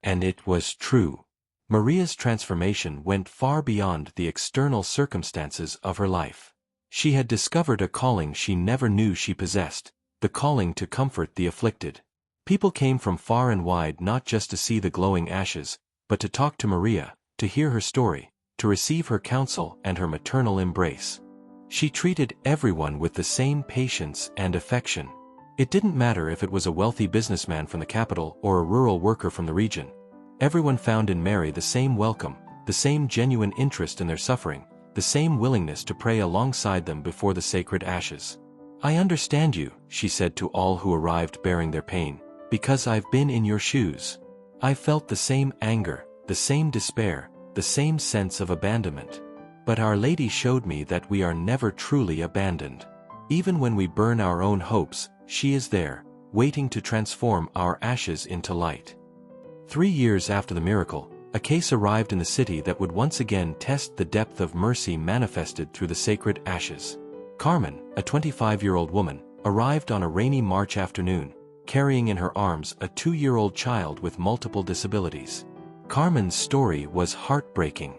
And it was true. Maria's transformation went far beyond the external circumstances of her life. She had discovered a calling she never knew she possessed, the calling to comfort the afflicted. People came from far and wide not just to see the glowing ashes, but to talk to Maria, to hear her story, to receive her counsel and her maternal embrace. She treated everyone with the same patience and affection. It didn't matter if it was a wealthy businessman from the capital or a rural worker from the region. Everyone found in Mary the same welcome, the same genuine interest in their suffering, the same willingness to pray alongside them before the sacred ashes. "I understand you," she said to all who arrived bearing their pain, "because I've been in your shoes. I felt the same anger, the same despair, the same sense of abandonment. But Our Lady showed me that we are never truly abandoned. Even when we burn our own hopes, she is there, waiting to transform our ashes into light." 3 years after the miracle, a case arrived in the city that would once again test the depth of mercy manifested through the sacred ashes. Carmen, a 25-year-old woman, arrived on a rainy March afternoon, carrying in her arms a 2-year-old child with multiple disabilities. Carmen's story was heartbreaking.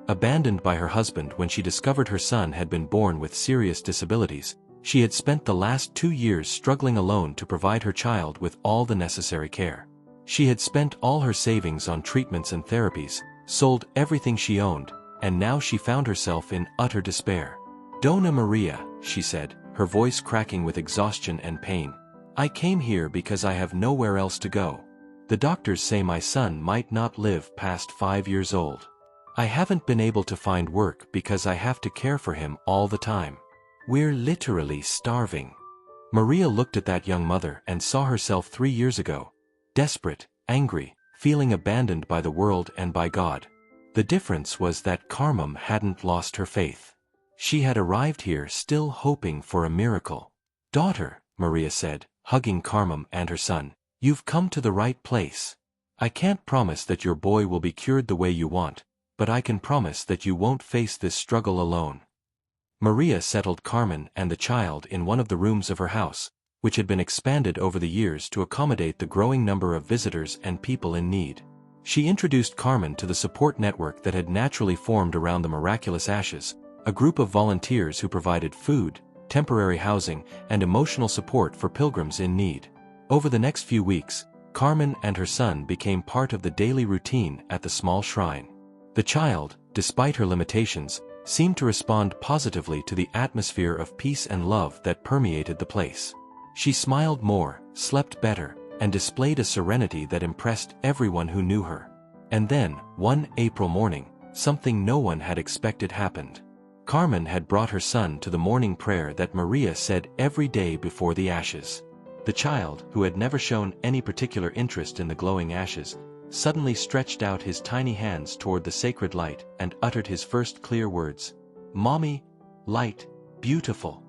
Abandoned by her husband when she discovered her son had been born with serious disabilities, she had spent the last 2 years struggling alone to provide her child with all the necessary care. She had spent all her savings on treatments and therapies, sold everything she owned, and now she found herself in utter despair. "Dona Maria," she said, her voice cracking with exhaustion and pain, "I came here because I have nowhere else to go. The doctors say my son might not live past 5 years old. I haven't been able to find work because I have to care for him all the time. We're literally starving." Maria looked at that young mother and saw herself 3 years ago, desperate, angry, feeling abandoned by the world and by God. The difference was that Carmen hadn't lost her faith. She had arrived here still hoping for a miracle. "Daughter," Maria said, hugging Carmen and her son, "you've come to the right place. I can't promise that your boy will be cured the way you want, but I can promise that you won't face this struggle alone." Maria settled Carmen and the child in one of the rooms of her house, which had been expanded over the years to accommodate the growing number of visitors and people in need. She introduced Carmen to the support network that had naturally formed around the Miraculous ashes, a group of volunteers who provided food, temporary housing, and emotional support for pilgrims in need. Over the next few weeks, Carmen and her son became part of the daily routine at the small shrine. The child, despite her limitations, seemed to respond positively to the atmosphere of peace and love that permeated the place. She smiled more, slept better, and displayed a serenity that impressed everyone who knew her. And then, one April morning, something no one had expected happened. Carmen had brought her son to the morning prayer that Maria said every day before the ashes. The child, who had never shown any particular interest in the glowing ashes, suddenly stretched out his tiny hands toward the sacred light and uttered his first clear words, "Mommy, light, beautiful."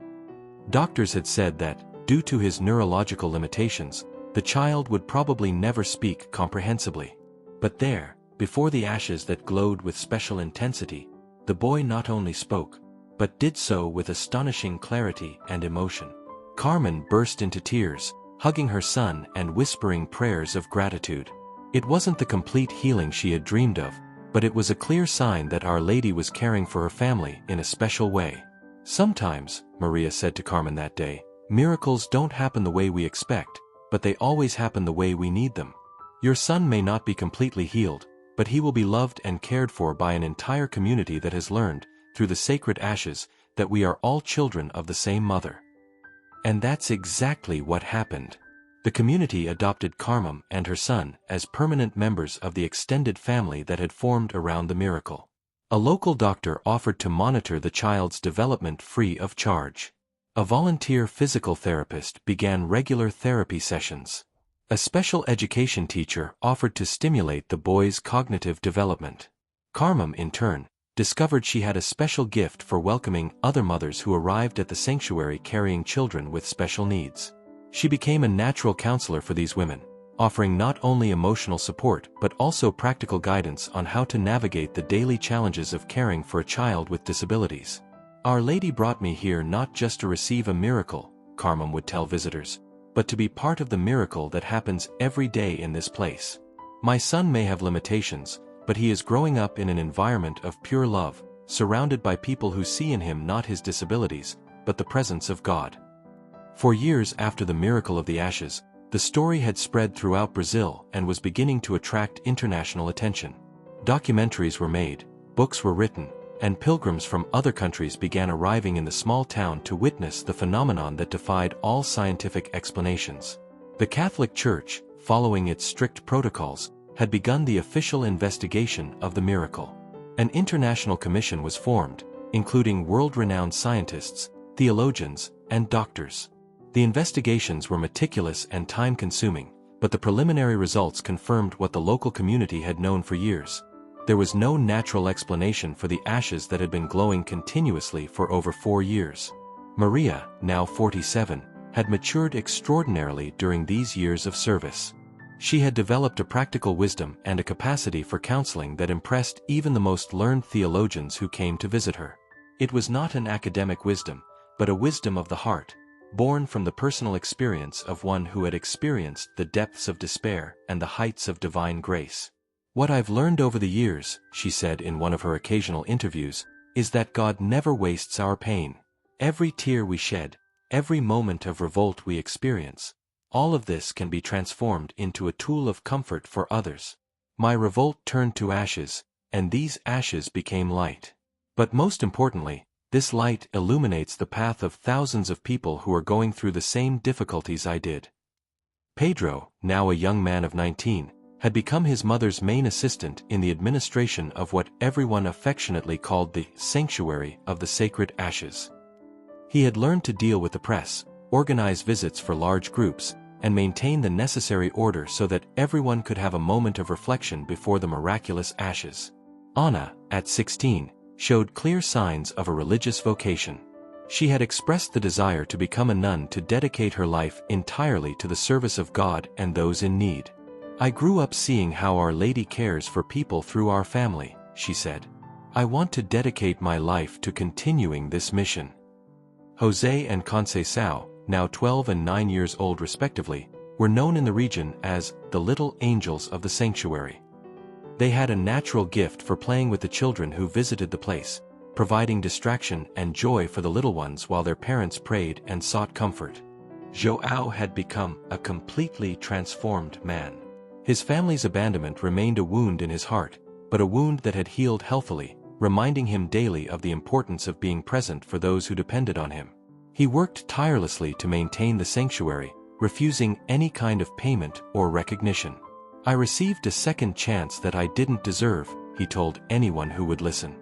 Doctors had said that, due to his neurological limitations, the child would probably never speak comprehensibly. But there, before the ashes that glowed with special intensity, the boy not only spoke, but did so with astonishing clarity and emotion. Carmen burst into tears, hugging her son and whispering prayers of gratitude. It wasn't the complete healing she had dreamed of, but it was a clear sign that Our Lady was caring for her family in a special way. "Sometimes," Maria said to Carmen that day, "miracles don't happen the way we expect, but they always happen the way we need them. Your son may not be completely healed, but he will be loved and cared for by an entire community that has learned, through the sacred ashes, that we are all children of the same mother." And that's exactly what happened. The community adopted Carmen and her son as permanent members of the extended family that had formed around the miracle. A local doctor offered to monitor the child's development free of charge. A volunteer physical therapist began regular therapy sessions. A special education teacher offered to stimulate the boy's cognitive development. Carmen, in turn, discovered she had a special gift for welcoming other mothers who arrived at the sanctuary carrying children with special needs. She became a natural counselor for these women, offering not only emotional support but also practical guidance on how to navigate the daily challenges of caring for a child with disabilities. "Our Lady brought me here not just to receive a miracle," Carmen would tell visitors, "but to be part of the miracle that happens every day in this place. My son may have limitations, but he is growing up in an environment of pure love, surrounded by people who see in him not his disabilities, but the presence of God. For years after the miracle of the ashes, the story had spread throughout Brazil and was beginning to attract international attention. Documentaries were made, books were written, and pilgrims from other countries began arriving in the small town to witness the phenomenon that defied all scientific explanations. The Catholic Church, following its strict protocols, had begun the official investigation of the miracle. An international commission was formed, including world-renowned scientists, theologians, and doctors. The investigations were meticulous and time-consuming, but the preliminary results confirmed what the local community had known for years. There was no natural explanation for the ashes that had been glowing continuously for over 4 years. Maria, now 47, had matured extraordinarily during these years of service. She had developed a practical wisdom and a capacity for counseling that impressed even the most learned theologians who came to visit her. It was not an academic wisdom, but a wisdom of the heart, born from the personal experience of one who had experienced the depths of despair and the heights of divine grace. "What I've learned over the years," she said in one of her occasional interviews, "is that God never wastes our pain. Every tear we shed, every moment of revolt we experience, all of this can be transformed into a tool of comfort for others. My revolt turned to ashes, and these ashes became light. But most importantly, this light illuminates the path of thousands of people who are going through the same difficulties I did." Pedro, now a young man of 19, had become his mother's main assistant in the administration of what everyone affectionately called the Sanctuary of the Sacred Ashes. He had learned to deal with the press, organize visits for large groups, and maintain the necessary order so that everyone could have a moment of reflection before the miraculous ashes. Anna, at 16, showed clear signs of a religious vocation. She had expressed the desire to become a nun to dedicate her life entirely to the service of God and those in need. "I grew up seeing how Our Lady cares for people through our family," she said. "I want to dedicate my life to continuing this mission." Jose and Conceição, now 12 and 9 years old respectively, were known in the region as the Little Angels of the Sanctuary. They had a natural gift for playing with the children who visited the place, providing distraction and joy for the little ones while their parents prayed and sought comfort. João had become a completely transformed man. His family's abandonment remained a wound in his heart, but a wound that had healed healthily, reminding him daily of the importance of being present for those who depended on him. He worked tirelessly to maintain the sanctuary, refusing any kind of payment or recognition. "I received a second chance that I didn't deserve," he told anyone who would listen.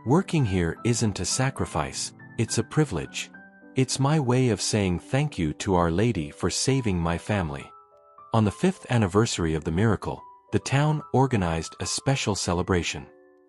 "Working here isn't a sacrifice, it's a privilege. It's my way of saying thank you to Our Lady for saving my family." On the 5th anniversary of the miracle, the town organized a special celebration.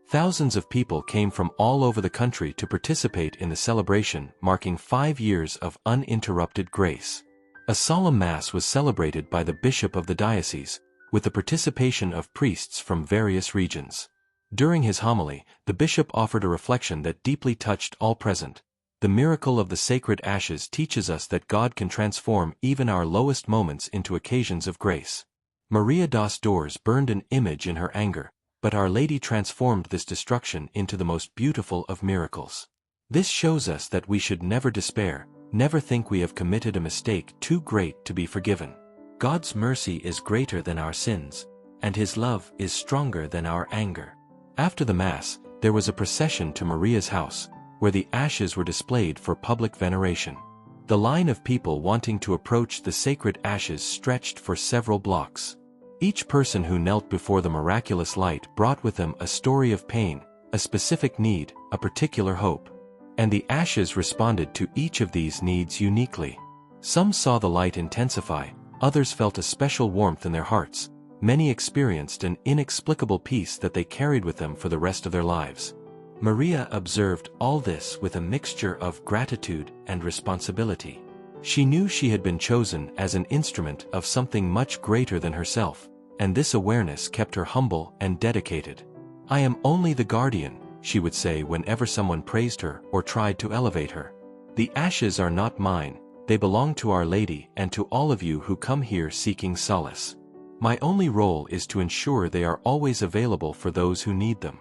Thousands of people came from all over the country to participate in the celebration, marking 5 years of uninterrupted grace. A solemn mass was celebrated by the bishop of the diocese, with the participation of priests from various regions. During his homily, the bishop offered a reflection that deeply touched all present. "The miracle of the sacred ashes teaches us that God can transform even our lowest moments into occasions of grace. Maria das Dores burned an image in her anger, but Our Lady transformed this destruction into the most beautiful of miracles. This shows us that we should never despair, never think we have committed a mistake too great to be forgiven. God's mercy is greater than our sins, and His love is stronger than our anger." After the Mass, there was a procession to Maria's house, where the ashes were displayed for public veneration. The line of people wanting to approach the sacred ashes stretched for several blocks. Each person who knelt before the miraculous light brought with them a story of pain, a specific need, a particular hope. And the ashes responded to each of these needs uniquely. Some saw the light intensify, others felt a special warmth in their hearts, many experienced an inexplicable peace that they carried with them for the rest of their lives. Maria observed all this with a mixture of gratitude and responsibility. She knew she had been chosen as an instrument of something much greater than herself, and this awareness kept her humble and dedicated. "I am only the guardian," she would say whenever someone praised her or tried to elevate her. "The ashes are not mine, they belong to Our Lady and to all of you who come here seeking solace. My only role is to ensure they are always available for those who need them."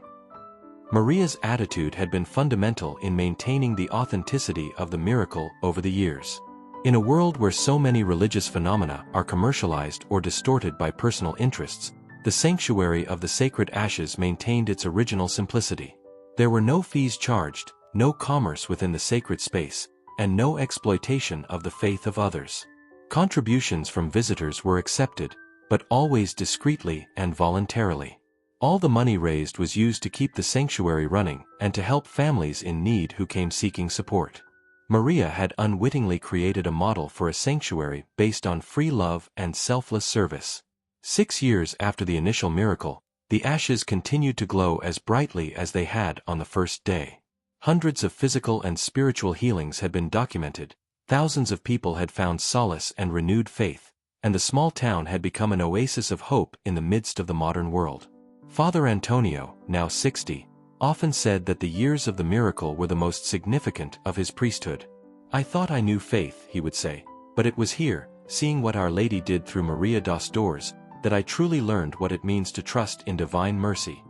Maria's attitude had been fundamental in maintaining the authenticity of the miracle over the years. In a world where so many religious phenomena are commercialized or distorted by personal interests, the sanctuary of the sacred ashes maintained its original simplicity. There were no fees charged, no commerce within the sacred space, and no exploitation of the faith of others. Contributions from visitors were accepted, but always discreetly and voluntarily. All the money raised was used to keep the sanctuary running and to help families in need who came seeking support. Maria had unwittingly created a model for a sanctuary based on free love and selfless service. 6 years after the initial miracle, the ashes continued to glow as brightly as they had on the first day. Hundreds of physical and spiritual healings had been documented, thousands of people had found solace and renewed faith, and the small town had become an oasis of hope in the midst of the modern world. Father Antonio, now 60, often said that the years of the miracle were the most significant of his priesthood. "I thought I knew faith," he would say, "but it was here, seeing what Our Lady did through Maria das Dores, that I truly learned what it means to trust in divine mercy."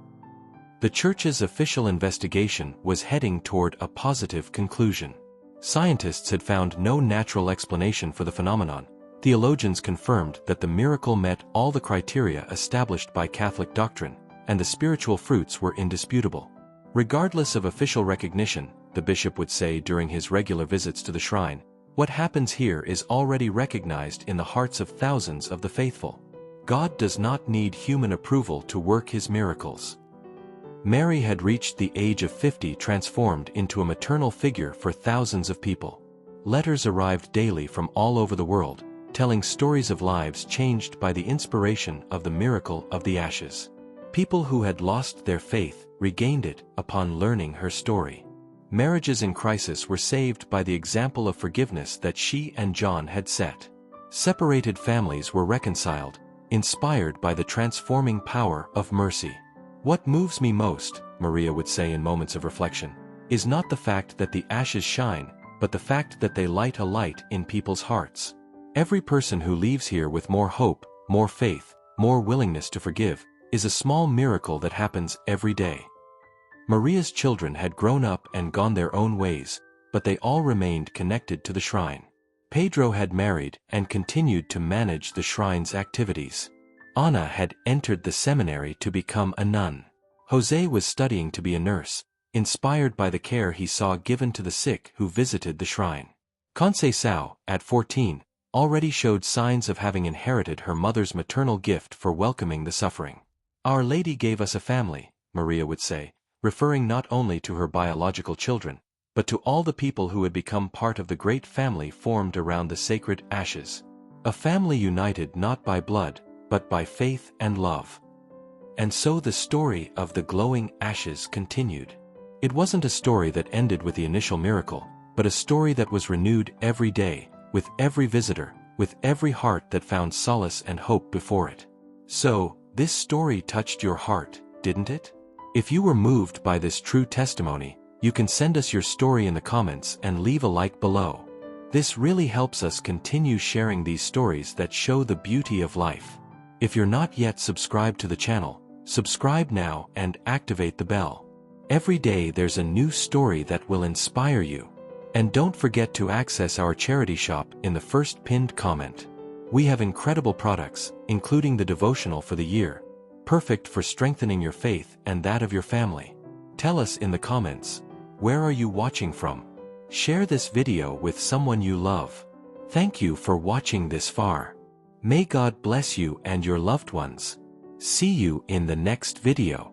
The Church's official investigation was heading toward a positive conclusion. Scientists had found no natural explanation for the phenomenon. Theologians confirmed that the miracle met all the criteria established by Catholic doctrine, and the spiritual fruits were indisputable. Regardless of official recognition, the bishop would say during his regular visits to the shrine, what happens here is already recognized in the hearts of thousands of the faithful. God does not need human approval to work his miracles. Mary had reached the age of 50, transformed into a maternal figure for thousands of people. Letters arrived daily from all over the world, telling stories of lives changed by the inspiration of the miracle of the ashes. People who had lost their faith regained it upon learning her story. Marriages in crisis were saved by the example of forgiveness that she and John had set. Separated families were reconciled, inspired by the transforming power of mercy. "What moves me most," Maria would say in moments of reflection, "is not the fact that the ashes shine, but the fact that they light a light in people's hearts. Every person who leaves here with more hope, more faith, more willingness to forgive, is a small miracle that happens every day." Maria's children had grown up and gone their own ways, but they all remained connected to the shrine. Pedro had married and continued to manage the shrine's activities. Ana had entered the seminary to become a nun. Jose was studying to be a nurse, inspired by the care he saw given to the sick who visited the shrine. Conceição, at 14, already showed signs of having inherited her mother's maternal gift for welcoming the suffering. "Our Lady gave us a family," Maria would say, referring not only to her biological children, but to all the people who had become part of the great family formed around the sacred ashes. A family united not by blood, but by faith and love. And so the story of the glowing ashes continued. It wasn't a story that ended with the initial miracle, but a story that was renewed every day, with every visitor, with every heart that found solace and hope before it. So, this story touched your heart, didn't it? If you were moved by this true testimony, you can send us your story in the comments and leave a like below. This really helps us continue sharing these stories that show the beauty of life. If you're not yet subscribed to the channel, subscribe now and activate the bell. Every day there's a new story that will inspire you. And don't forget to access our charity shop in the first pinned comment. We have incredible products, including the devotional for the year, perfect for strengthening your faith and that of your family. Tell us in the comments, where are you watching from? Share this video with someone you love. Thank you for watching this far. May God bless you and your loved ones. See you in the next video.